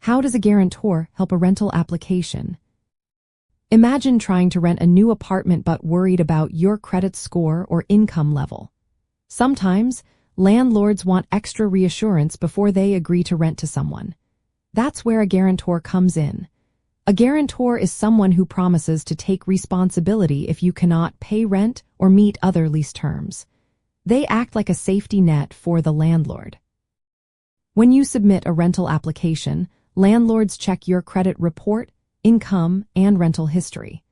How does a guarantor help a rental application? Imagine trying to rent a new apartment but worried about your credit score or income level. Sometimes, landlords want extra reassurance before they agree to rent to someone. That's where a guarantor comes in. A guarantor is someone who promises to take responsibility if you cannot pay rent or meet other lease terms. They act like a safety net for the landlord. When you submit a rental application, landlords check your credit report, income, and rental history.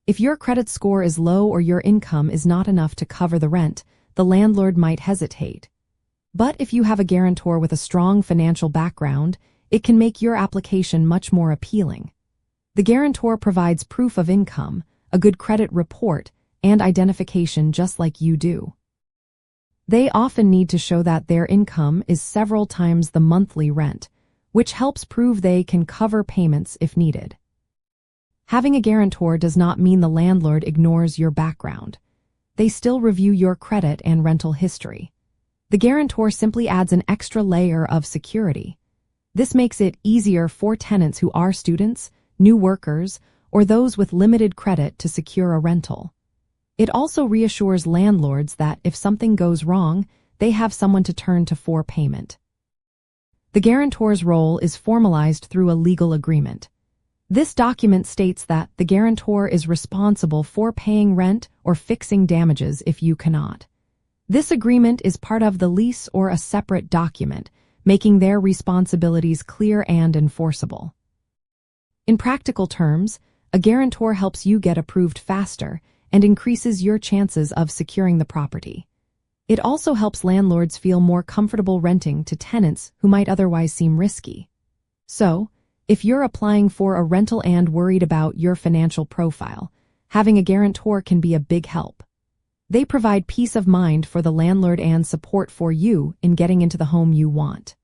If your credit score is low or your income is not enough to cover the rent, the landlord might hesitate. But if you have a guarantor with a strong financial background, it can make your application much more appealing. The guarantor provides proof of income, a good credit report, and identification just like you do. They often need to show that their income is several times the monthly rent, which helps prove they can cover payments if needed. Having a guarantor does not mean the landlord ignores your background. They still review your credit and rental history. The guarantor simply adds an extra layer of security. This makes it easier for tenants who are students, new workers, or those with limited credit to secure a rental. It also reassures landlords that if something goes wrong, they have someone to turn to for payment. The guarantor's role is formalized through a legal agreement. This document states that the guarantor is responsible for paying rent or fixing damages if you cannot. This agreement is part of the lease or a separate document, making their responsibilities clear and enforceable. In practical terms, a guarantor helps you get approved faster and increases your chances of securing the property. It also helps landlords feel more comfortable renting to tenants who might otherwise seem risky. So, if you're applying for a rental and worried about your financial profile, having a guarantor can be a big help. They provide peace of mind for the landlord and support for you in getting into the home you want.